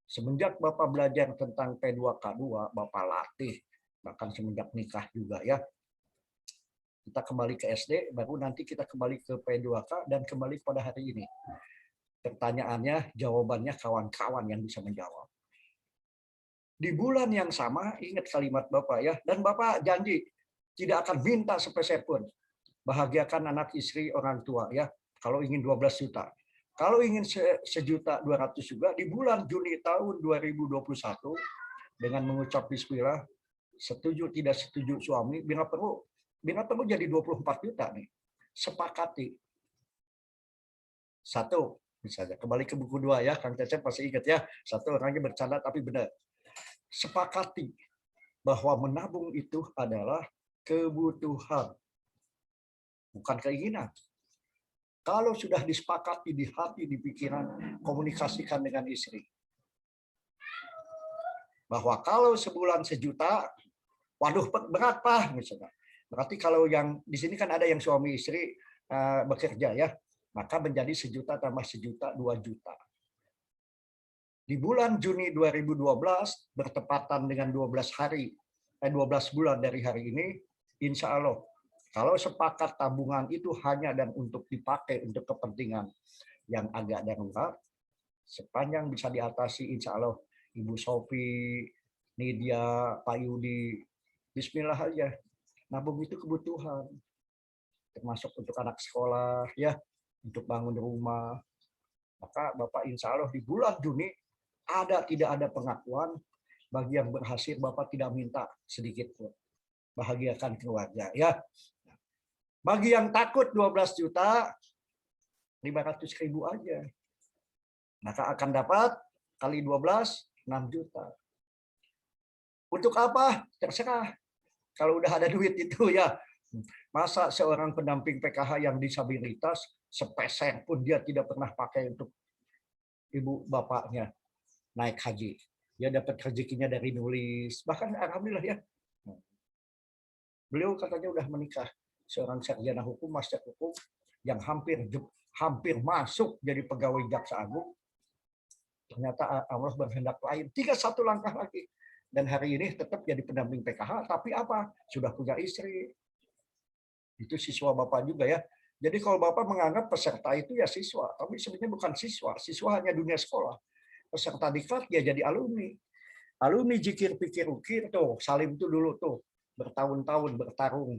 Semenjak Bapak belajar tentang P2K2, Bapak latih, bahkan semenjak nikah juga ya. Kita kembali ke SD, baru nanti kita kembali ke P2K dan kembali pada hari ini. Pertanyaannya, jawabannya kawan-kawan yang bisa menjawab. Di bulan yang sama, ingat kalimat Bapak ya, dan Bapak janji tidak akan minta sepeserpun. Bahagiakan anak, istri, orang tua ya. Kalau ingin 12 juta. Kalau ingin 1.200.000 juga, di bulan Juni tahun 2021, dengan mengucap bismillah, setuju tidak setuju suami, bila perlu jadi 24 juta nih. Sepakati. Satu, misalnya, kembali ke buku 2 ya, Kang Cecep pasti ingat ya. Satu, orangnya bercanda tapi benar. Sepakati bahwa menabung itu adalah kebutuhan, bukan keinginan. Kalau sudah disepakati di hati, di pikiran, komunikasikan dengan istri. Bahwa kalau sebulan 1 juta, waduh berat Pak, misalnya. Berarti kalau yang di sini kan ada yang suami istri bekerja ya, maka menjadi 1 juta tambah 1 juta, 2 juta. Di bulan Juni 2012 bertepatan dengan 12 bulan dari hari ini, insya Allah kalau sepakat tabungan itu hanya dan untuk dipakai untuk kepentingan yang agak darurat, sepanjang bisa diatasi, insya Allah Ibu Sofi, Nidia, Pak Yudi, Bismillah aja. Nabung itu kebutuhan, termasuk untuk anak sekolah, ya, untuk bangun rumah. Maka Bapak insya Allah di bulan Juni tidak ada pengakuan bagi yang berhasil Bapak tidak minta sedikit pun. Bahagiakan keluarga, ya. Bagi yang takut 12 juta, 500.000 aja. Maka akan dapat kali 12, 6 juta. Untuk apa? Terserah. Kalau udah ada duit itu, ya. Masa seorang pendamping PKH yang disabilitas, sepeser pun dia tidak pernah pakai untuk ibu bapaknya naik haji. Dia dapat rezekinya dari nulis. Bahkan alhamdulillah, ya. Beliau katanya udah menikah. Seorang sarjana hukum, master hukum, yang hampir masuk jadi pegawai Jaksa Agung. Ternyata Allah berkehendak lain. 31 langkah lagi. Dan hari ini tetap jadi pendamping PKH. Tapi apa? Sudah punya istri. Itu siswa Bapak juga, ya. Jadi kalau Bapak menganggap peserta itu ya siswa. Tapi sebenarnya bukan siswa. Siswa hanya dunia sekolah. Peserta diklat ya jadi alumni. Alumni jikir pikir ukir tuh. Salim tuh dulu tuh. Bertahun-tahun bertarung.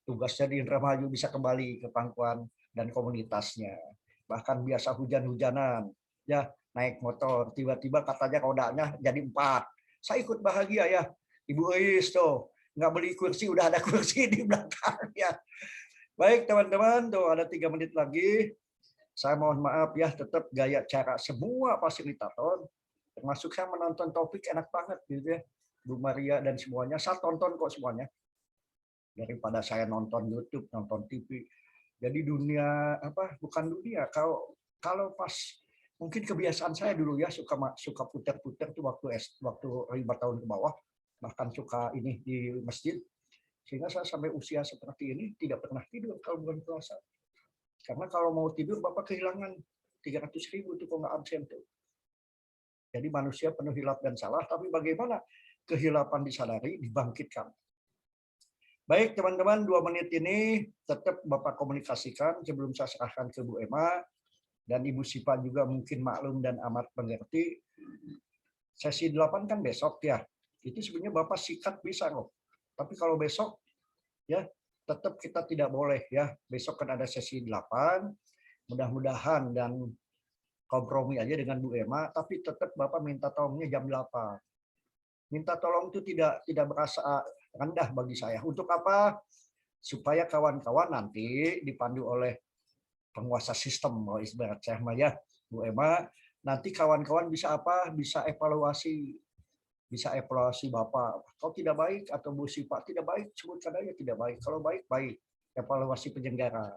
Tugasnya di Indramayu bisa kembali ke pangkuan dan komunitasnya. Bahkan biasa hujan-hujanan. Ya, naik motor, tiba-tiba katanya rodanya jadi 4. Saya ikut bahagia, ya. Ibu Eis tuh, nggak beli kursi, udah ada kursi di belakang, ya. Baik teman-teman, tuh ada 3 menit lagi. Saya mohon maaf, ya, tetap gaya cara semua fasilitator, termasuk saya menonton topik enak banget gitu, ya. Bu Maria dan semuanya, saya tonton kok semuanya. Daripada saya nonton YouTube, nonton TV. Jadi dunia bukan dunia. Kalau pas mungkin kebiasaan saya dulu, ya, suka puter-puter tuh waktu 5 tahun ke bawah, bahkan suka ini di masjid, sehingga saya sampai usia seperti ini tidak pernah tidur kalau bulan puasa. Karena kalau mau tidur Bapak kehilangan 300.000 tuh kalau nggak absen tuh. Jadi manusia penuh hilaf dan salah, tapi bagaimana kehilapan disadari, dibangkitkan. Baik teman-teman, 2 menit ini tetap Bapak komunikasikan sebelum saya serahkan ke Bu Emma. Dan Ibu Sipa juga mungkin maklum dan amat mengerti. Sesi 8 kan besok, ya. Itu sebenarnya Bapak sikat bisa loh. Tapi kalau besok, ya, tetap kita tidak boleh, ya. Besok kan ada sesi 8. Mudah-mudahan dan kompromi aja dengan Bu Emma, tapi tetap Bapak minta tolongnya jam 8. Minta tolong itu tidak berasa rendah bagi saya. Untuk apa? Supaya kawan-kawan nanti dipandu oleh penguasa sistem, ibarat saya ya, Bu Emma, nanti kawan-kawan bisa apa? Bisa evaluasi Bapak. Kalau tidak baik atau Bu Sipa tidak baik, sebutkan aja tidak baik. Kalau baik, baik. Evaluasi penyelenggara.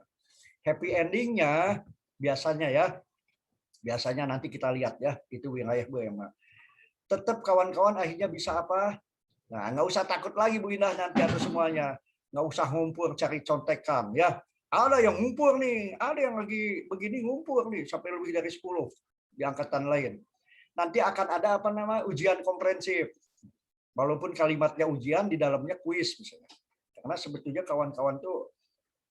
Happy endingnya biasanya, ya. Biasanya nanti kita lihat, ya, itu wilayah Bu Emma. Tetap kawan-kawan akhirnya bisa apa? Nah, nggak usah takut lagi Bu Indah nanti atau semuanya. Nggak usah ngumpul cari contekan, ya. Ada yang ngumpul nih, ada yang lagi begini ngumpul nih sampai lebih dari 10 di angkatan lain. Nanti akan ada ujian komprehensif. Walaupun kalimatnya ujian, di dalamnya kuis misalnya. Karena sebetulnya kawan-kawan tuh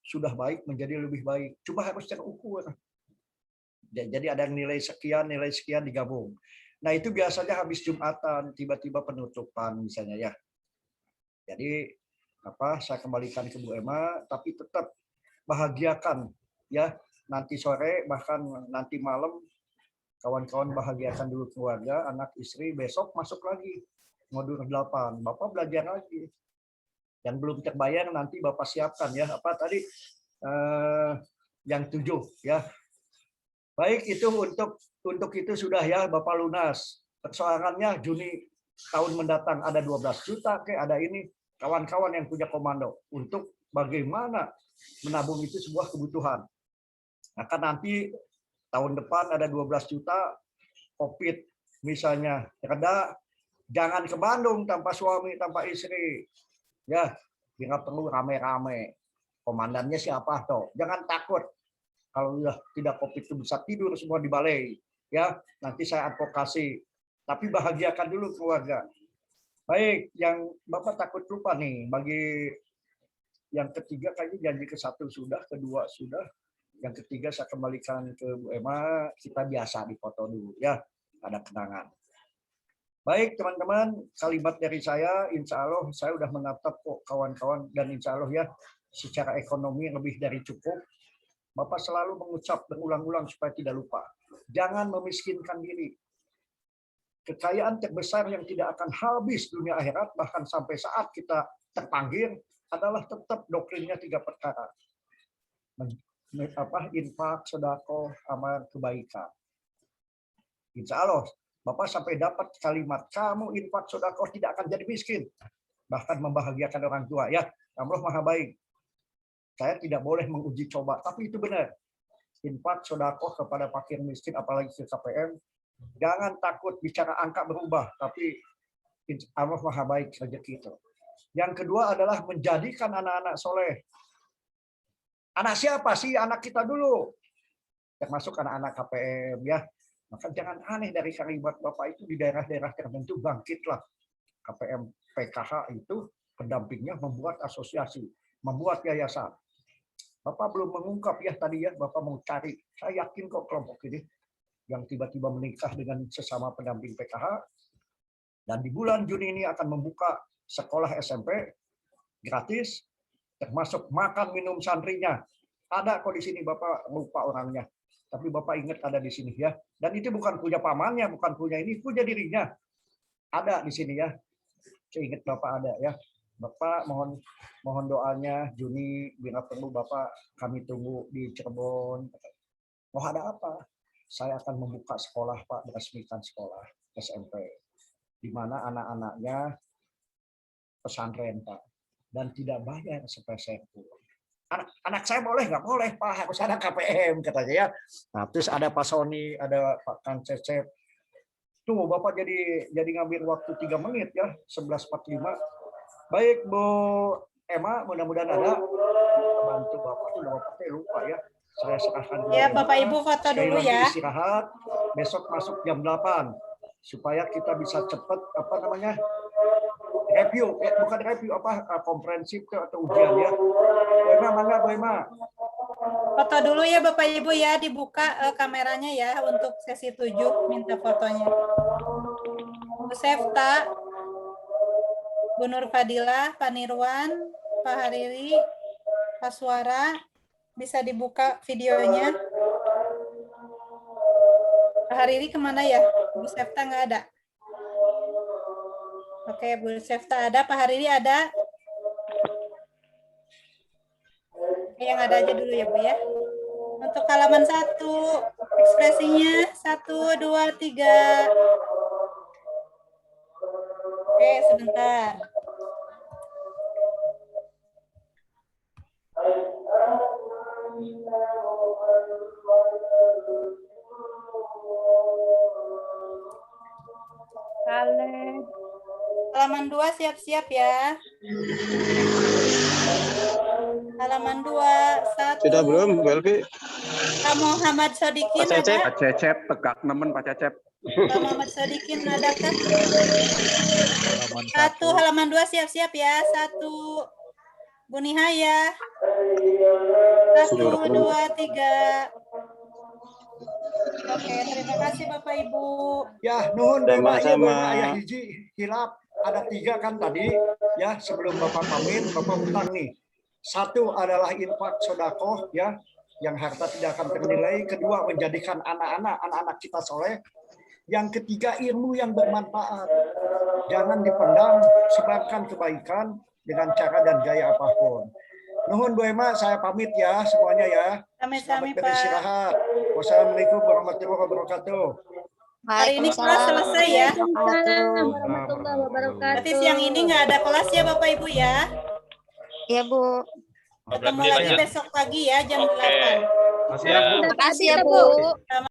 sudah baik menjadi lebih baik. Cuma harus terukur. Jadi ada nilai sekian digabung. Nah, itu biasanya habis Jumatan, tiba-tiba penutupan misalnya, ya. Jadi saya kembalikan ke Bu Emma, tapi tetap bahagiakan, ya. Nanti sore bahkan nanti malam kawan-kawan bahagiakan dulu keluarga, anak istri, besok masuk lagi modul 8. Bapak belajar lagi. Yang belum terbayar nanti Bapak siapkan, ya. Apa tadi yang 7, ya. Baik, itu untuk itu sudah, ya, Bapak lunas. Persoalannya Juni tahun mendatang ada 12 juta, ada ini. Kawan-kawan yang punya komando untuk bagaimana menabung itu sebuah kebutuhan. Nah, kan nanti tahun depan ada 12 juta, COVID misalnya reda, jangan ke Bandung tanpa suami, tanpa istri. Ya, bila perlu rame-rame. Komandannya siapa toh? Jangan takut. Kalau tidak COVID itu bisa tidur semua di balai. ya. Nanti saya advokasi. Tapi bahagiakan dulu keluarga. Baik, yang Bapak takut lupa nih, bagi yang ketiga kayaknya janji ke-1 sudah, kedua sudah, yang ketiga saya kembalikan ke Bu Emma, kita biasa dipoto dulu ya, ada kenangan. Baik teman-teman, kalimat dari saya, insya Allah saya udah menatap kok kawan-kawan, dan insya Allah ya, secara ekonomi lebih dari cukup. Bapak selalu mengucap berulang-ulang supaya tidak lupa. Jangan memiskinkan diri. Kekayaan terbesar yang tidak akan habis dunia akhirat, bahkan sampai saat kita terpanggil, adalah tetap doktrinnya 3 perkara. Infak, sedekah, amal kebaikan. Insya Allah, Bapak sampai dapat kalimat, kamu infak, sedekah tidak akan jadi miskin. Bahkan membahagiakan orang tua. Ya, Allah Maha Baik. Saya tidak boleh menguji coba, tapi itu benar. Infak, sedekah kepada fakir miskin, apalagi ke KPM, jangan takut bicara angka berubah, tapi Allah Maha Baik rezeki itu. Yang kedua adalah menjadikan anak-anak soleh. Anak siapa sih? Anak kita dulu. Termasuk anak-anak KPM ya. Maka jangan aneh dari kalimat Bapak itu di daerah-daerah tertentu bangkitlah. KPM PKH itu pendampingnya membuat asosiasi, membuat yayasan. Bapak belum mengungkap ya tadi ya, Bapak mau cari. Saya yakin kok kelompok ini yang tiba-tiba menikah dengan sesama pendamping PKH, dan di bulan Juni ini akan membuka sekolah SMP gratis, termasuk makan minum santrinya. Ada kok di sini, Bapak lupa orangnya, tapi Bapak ingat ada di sini ya. Dan itu bukan punya pamannya, bukan punya ini, punya dirinya. Ada di sini ya. Saya ingat Bapak ada ya. Bapak mohon doanya Juni, bila perlu Bapak kami tunggu di Cirebon. Oh ada apa? Saya akan membuka sekolah Pak, meresmikan sekolah SMP, di mana anak-anaknya pesantren Pak, dan tidak bayar sepeser pun. Anak saya boleh nggak boleh Pak, harus ada KPM katanya ya. Nah terus ada Pak Sony, ada Pak Kang Cecep. Tuh Bapak jadi ngambil waktu 3 menit ya, 11.45. Baik Bu Emma, mudah-mudahan ada bantu Bapak tuh, Bapak lupa ya. Saya serahkan dulu. Ya, Bapak Ibu foto dulu ya. Istirahat, besok masuk jam 8 supaya kita bisa cepat review, bukan review komprehensif atau ujian ya. Boema, mangga Boema. Foto dulu ya Bapak Ibu ya, dibuka kameranya ya untuk sesi 7, minta fotonya. Bu Sefta, Bu Nur Fadilah, Pak Nirwan, Pak Hariri, Pak Suara, bisa dibuka videonya. Pak Hariri kemana ya? Bu Sefta nggak ada. Oke, Bu Sefta ada, Pak Hariri ada. Yang ada aja dulu ya Bu ya. Untuk halaman 1, ekspresinya 1, 2, 3. Oke, sebentar. Halaman 2 siap-siap ya. Halaman 2, 1. Sudah belum, Bu Elvi? Pak Muhammad Sodikin ada? Pak Cecep, tegak nemen Pak Cecep. Pak Muhammad Sodikin ada kan? 1, halaman 2 siap-siap ya. 1. Bu Nihaya. 1, 2, 3. Oke, terima kasih Bapak Ibu. Ya, nuhun sama-sama. Ayah hiji hilap. Ada 3 kan tadi ya, sebelum Bapak pamit Bapak ulang nih. 1 adalah infak sedekah ya, yang harta tidak akan ternilai. Kedua, menjadikan anak-anak kita soleh. Yang ketiga, ilmu yang bermanfaat. Jangan dipendam, sebarkan kebaikan dengan cara dan gaya apapun. Nuhun Bu Emma, saya pamit ya semuanya ya. Selamat Pak. Beristirahat. Wassalamualaikum warahmatullahi wabarakatuh. Hari ini kelas selesai ya. Warahmatullahi wabarakatuh. Berarti siang ini nggak ada kelas ya Bapak Ibu ya. Ya Bu. Ketemu lagi besok pagi ya jam 8. Masih ya, Bu. Terima kasih ya Bu.